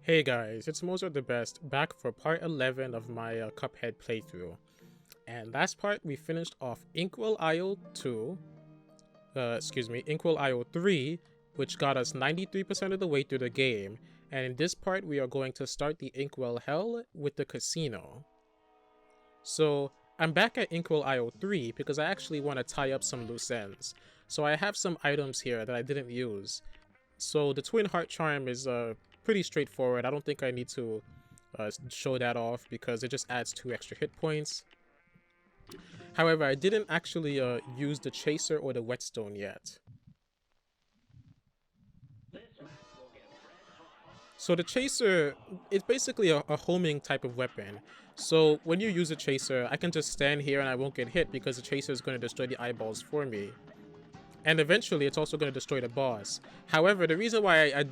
Hey guys, it's Mozart the Best, back for part 11 of my Cuphead playthrough. And last part we finished off Inkwell IO 2, Inkwell IO 3, which got us 93% of the way through the game. And in this part we are going to start the Inkwell Hell with the casino. So I'm back at Inkwell IO 3 because I actually want to tie up some loose ends. So I have some items here that I didn't use. So the Twin Heart Charm is pretty straightforward. I don't think I need to show that off because it just adds 2 extra hit points. However, I didn't actually use the Chaser or the Whetstone yet. So the Chaser, it's basically a homing type of weapon. So when you use a Chaser, I can just stand here and I won't get hit because the Chaser is going to destroy the eyeballs for me. And eventually, it's also going to destroy the boss. However, the reason why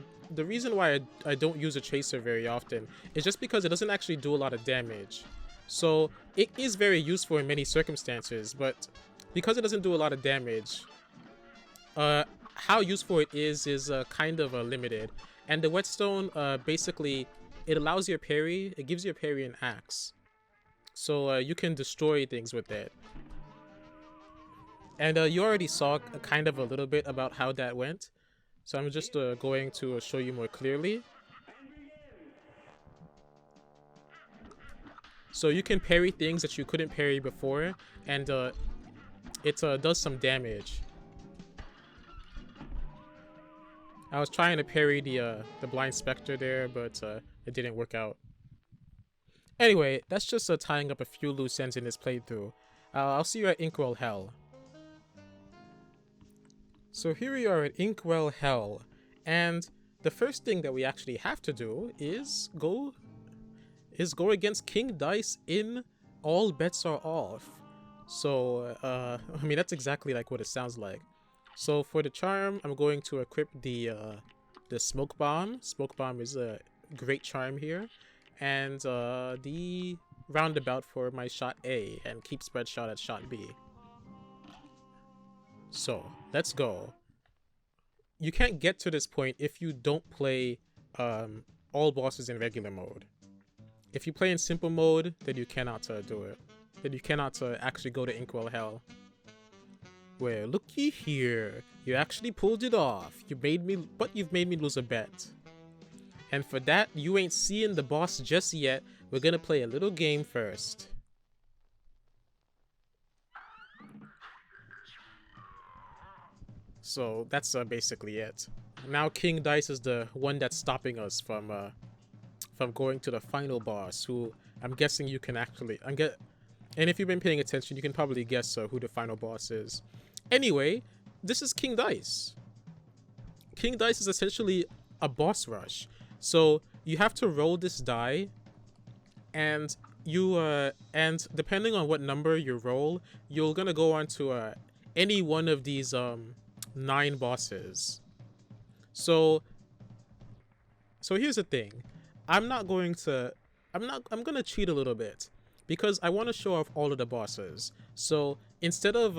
I don't use a Chaser very often is just because it doesn't actually do a lot of damage. So it is very useful in many circumstances, but because it doesn't do a lot of damage, how useful it is kind of limited. And the Whetstone, basically, it allows you a parry. It gives you a parry and axe, so you can destroy things with it. And you already saw kind of a little bit about how that went, so I'm just going to show you more clearly. So you can parry things that you couldn't parry before, and it does some damage. I was trying to parry the Blind Spectre there, but it didn't work out. Anyway, that's just tying up a few loose ends in this playthrough. I'll see you at Inkwell Hell. So here we are at Inkwell Hell, and the first thing that we actually have to do is go against King Dice in All Bets Are Off. So, I mean, that's exactly like what it sounds like. So for the charm, I'm going to equip the Smoke Bomb. Smoke Bomb is a great charm here, and the Roundabout for my shot A, and Keep Spread Shot at shot B. So, let's go. You can't get to this point if you don't play all bosses in regular mode. If you play in simple mode, then you cannot do it. Then you cannot actually go to Inkwell Hell. Well, looky here. You actually pulled it off. You've made me lose a bet. And for that, you ain't seeing the boss just yet. We're gonna play a little game first. So that's basically it. Now King Dice is the one that's stopping us from going to the final boss, who I'm guessing you can actually and if you've been paying attention, you can probably guess who the final boss is. Anyway, this is King Dice. King Dice is essentially a boss rush. So you have to roll this die, and and depending on what number you roll, you're gonna go on to any one of these 9 bosses. So here's the thing. I'm gonna cheat a little bit because I want to show off all of the bosses. So instead of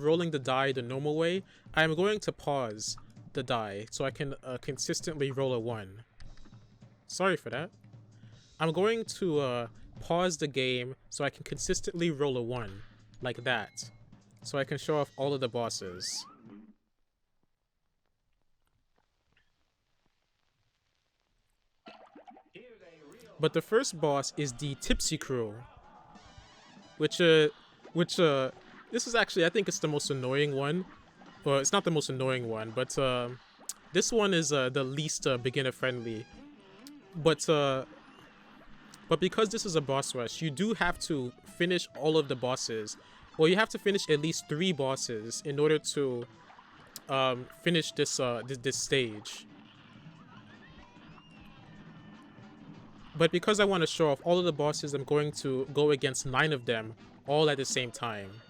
rolling the die the normal way, I'm going to pause the die so I can consistently roll a 1. Sorry for that. I'm going to pause the game so I can consistently roll a 1 like that, so I can show off all of the bosses. But the first boss is the Tipsy Crew, which this is actually, I think it's the most annoying one. Well, it's not the most annoying one, but this one is the least beginner friendly. But because this is a boss rush, you do have to finish all of the bosses. Well, you have to finish at least 3 bosses in order to finish this this stage. But because I want to show off all of the bosses, I'm going to go against 9 of them all at the same time.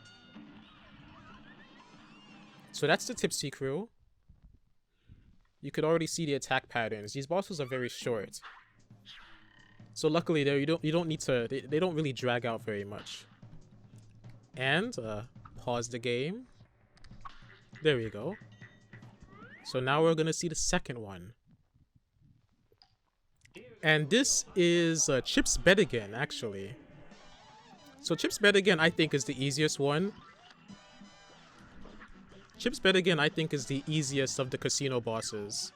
So that's the Tipsy Crew. You could already see the attack patterns. These bosses are very short. So luckily there, you don't need to, they don't really drag out very much. And pause the game. There we go. So now we're gonna see the second one. And this is Chip's Bed Again, actually. So Chip's Bed Again, I think, is the easiest one. Chip's Bed Again, I think, is the easiest of the casino bosses.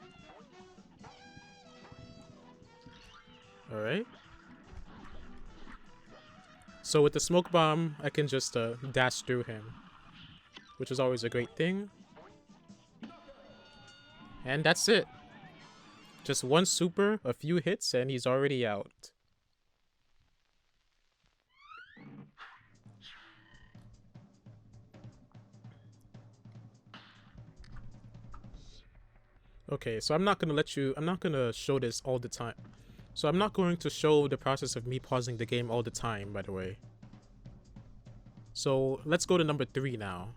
Alright. So with the smoke bomb, I can just dash through him, which is always a great thing. And that's it. Just one super, a few hits, and he's already out. Okay, so I'm not gonna show this all the time. So I'm not going to show the process of me pausing the game all the time, by the way. So let's go to number 3 now.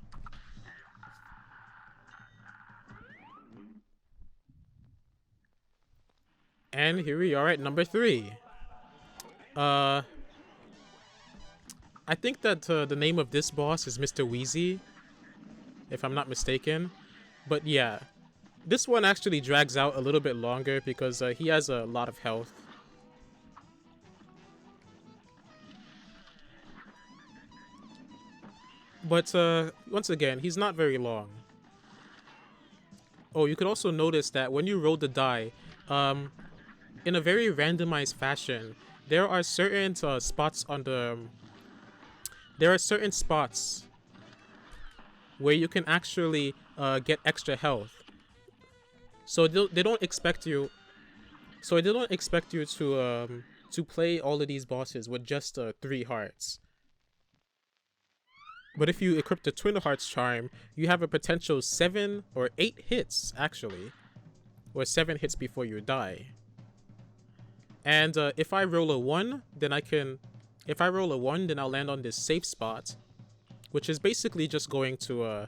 And here we are at number 3. I think that the name of this boss is Mr. Wheezy, if I'm not mistaken. But yeah, this one actually drags out a little bit longer because he has a lot of health. But once again, he's not very long. Oh, you could also notice that when you roll the die, in a very randomized fashion, there are certain spots on the... there are certain spots where you can actually get extra health. So they don't expect you... So they don't expect you to play all of these bosses with just 3 hearts. But if you equip the Twin Hearts charm, you have a potential 7 or 8 hits, actually. Or 7 hits before you die. And if I roll a 1, then I can... If I roll a 1, then I'll land on this safe spot. Which is basically just going to...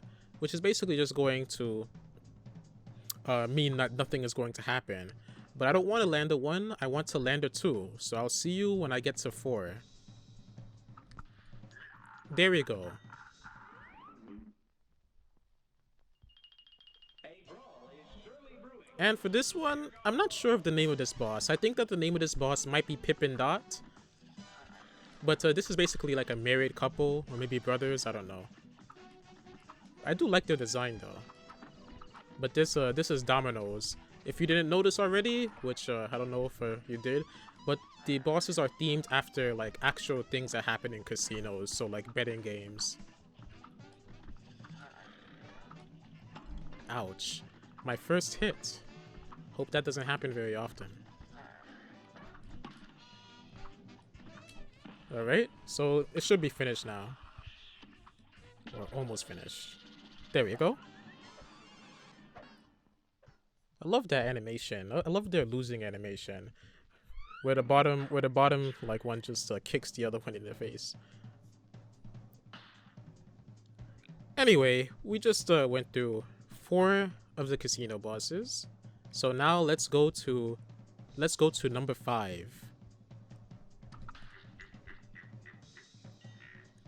mean that nothing is going to happen. But I don't want to land a 1, I want to land a 2. So I'll see you when I get to 4. There we go. And for this one, I'm not sure of the name of this boss. I think that the name of this boss might be Pippin Dot. But this is basically like a married couple, or maybe brothers, I don't know. I do like their design though. But this is Domino's. If you didn't notice already, which I don't know if you did, but the bosses are themed after like actual things that happen in casinos, so like betting games. Ouch. My first hit. Hope that doesn't happen very often. Alright, so it should be finished now. Or almost finished. There we go. I love that animation. I love their losing animation. Where the bottom like one just kicks the other one in the face. Anyway, we just went through 4 of the casino bosses. So now let's go to number 5.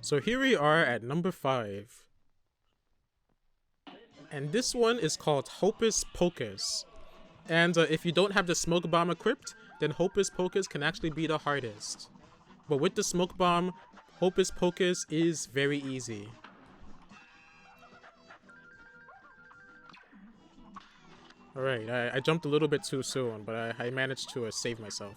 So here we are at number 5. And this one is called Hopis Pocus. And if you don't have the smoke bomb equipped, then Hopis Pocus can actually be the hardest. But with the smoke bomb, Hopis Pocus is very easy. Alright, I jumped a little bit too soon, but I managed to save myself.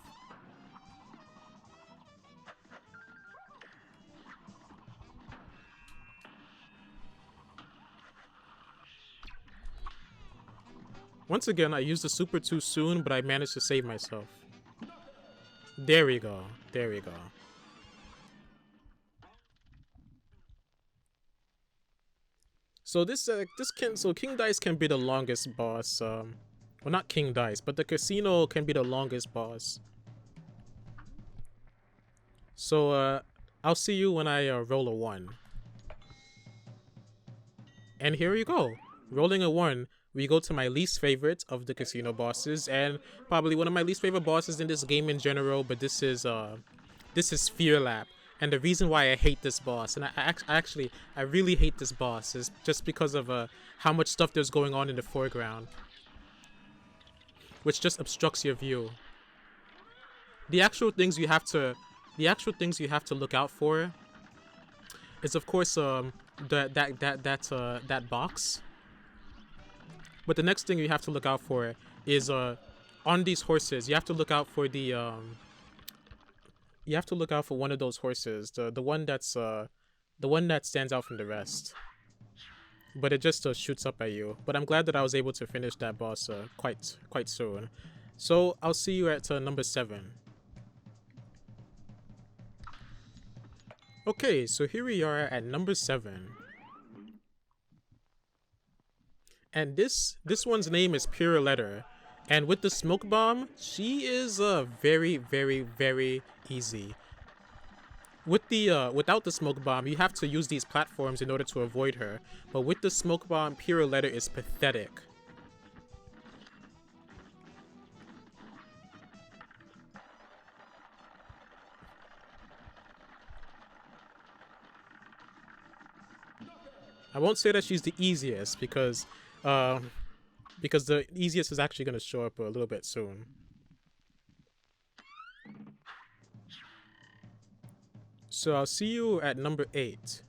Once again, I used the super too soon, but I managed to save myself. There we go. There we go. So King Dice can be the longest boss. Well, not King Dice, but the casino can be the longest boss. So I'll see you when I roll a 1. And here you go. Rolling a 1, we go to my least favorite of the casino bosses, and probably one of my least favorite bosses in this game in general. But this is Fear Lap. And the reason why I hate this boss, and I really hate this boss, is just because of how much stuff there's going on in the foreground, which just obstructs your view. The actual things you have to, look out for is of course that box. But the next thing you have to look out for is on these horses. You have to look out for one of those horses, the one that stands out from the rest. But it just shoots up at you. But I'm glad that I was able to finish that boss quite soon. So I'll see you at number 7. Okay, so here we are at number 7. And this one's name is Pure Letter. And with the smoke bomb, she is very, very, very easy. With the without the smoke bomb, you have to use these platforms in order to avoid her. But with the smoke bomb, Pure Letter is pathetic. I won't say that she's the easiest because the easiest is actually going to show up a little bit soon. So I'll see you at number 8.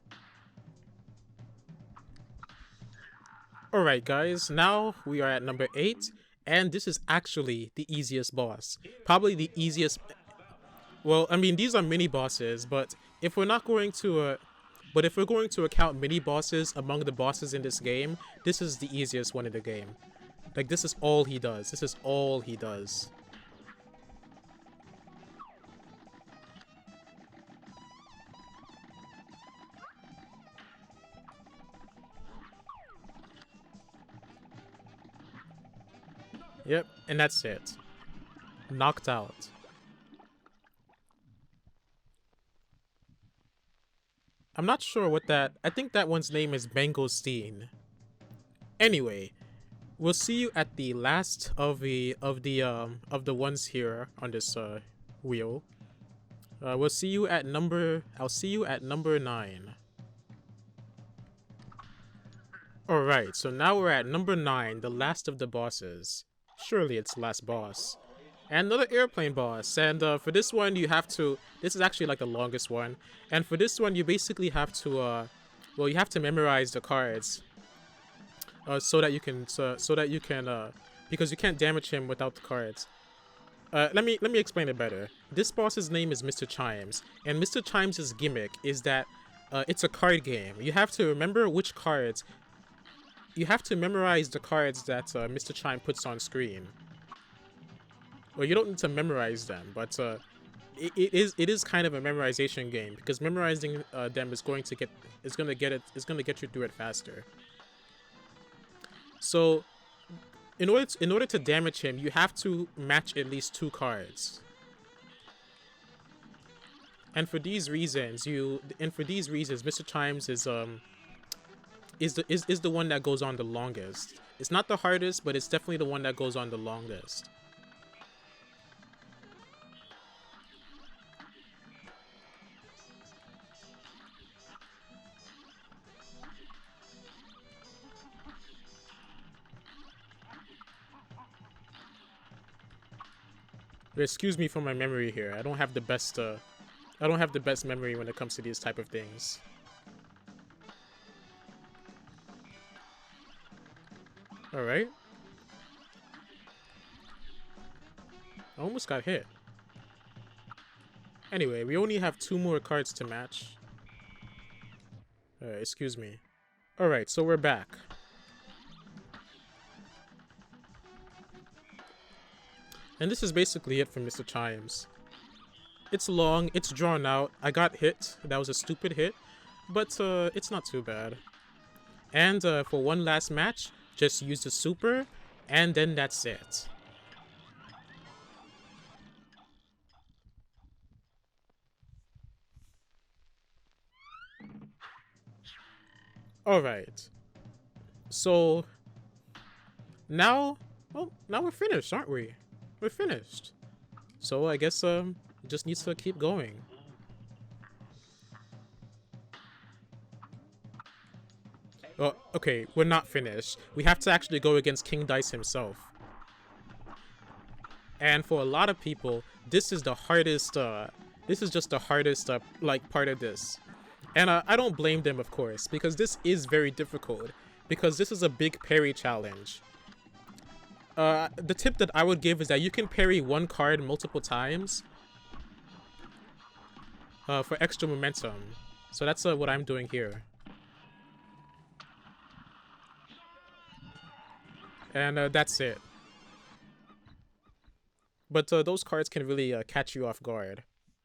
Alright guys, now we are at number 8, and this is actually the easiest boss. Probably the easiest... Well, I mean, these are mini bosses, but if we're not going to... But if we're going to account mini bosses among the bosses in this game, this is the easiest one in the game. Like, this is all he does. This is all he does. Yep, and that's it. Knocked out. I'm not sure what that... I think that one's name is Mangosteen. Anyway, we'll see you at the last of the ones here on this wheel. We'll see you at number... I'll see you at number 9. Alright, so now we're at number 9, the last of the bosses. Surely it's the last boss. And another airplane boss. And for this one, you have to... This is actually like the longest one. And for this one, you basically have to... well, you have to memorize the cards. So that you can... because you can't damage him without the cards. Let me explain it better. This boss's name is Mr. Chimes. And Mr. Chimes' gimmick is that it's a card game. You have to remember which cards... You have to memorize the cards that Mr. Chime puts on screen. Well, you don't need to memorize them, but it is kind of a memorization game because memorizing them is going to get you through it faster. So, in order to damage him, you have to match at least 2 cards. And for these reasons, Mr. Chimes is the one that goes on the longest. It's not the hardest, but it's definitely the one that goes on the longest. Excuse me for my memory here. I don't have the best memory when it comes to these type of things. All right. I almost got hit. Anyway, we only have 2 more cards to match. Excuse me. All right, so we're back. And this is basically it for Mr. Chimes. It's long, it's drawn out. I got hit. That was a stupid hit. But it's not too bad. And for one last match, just use the super, and then that's it. Alright. So, now we're finished, aren't we? We're finished. So I guess just needs to keep going. Oh, okay, we're not finished. We have to actually go against King Dice himself. And for a lot of people, this is the hardest. This is just the hardest like part of this. And I don't blame them, of course, because this is very difficult. Because this is a big parry challenge. The tip that I would give is that you can parry one card multiple times for extra momentum. So that's what I'm doing here. And that's it. But those cards can really catch you off guard.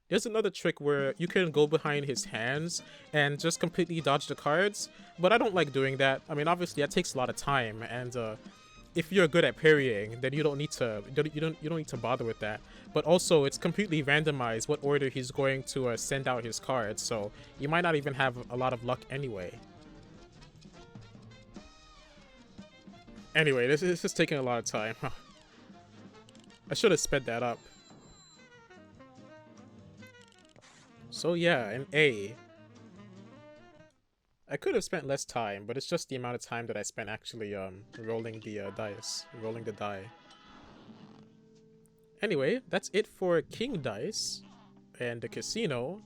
There's another trick where you can go behind his hands and just completely dodge the cards, but I don't like doing that. I mean, obviously that takes a lot of time, and if you're good at parrying, then you don't need to need to bother with that. But also, it's completely randomized what order he's going to send out his cards, so you might not even have a lot of luck anyway. Anyway, this is taking a lot of time. I should have sped that up. So yeah, an A. I could have spent less time, but it's just the amount of time that I spent actually rolling the dice, rolling the die. Anyway, that's it for King Dice and the casino.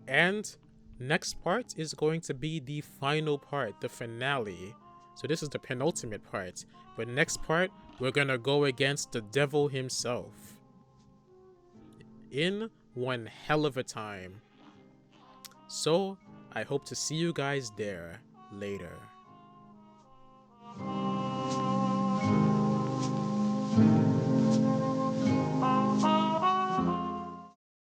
And next part is going to be the final part, the finale. So this is the penultimate part. But next part, we're gonna go against the devil himself. In one hell of a time. So, I hope to see you guys there later.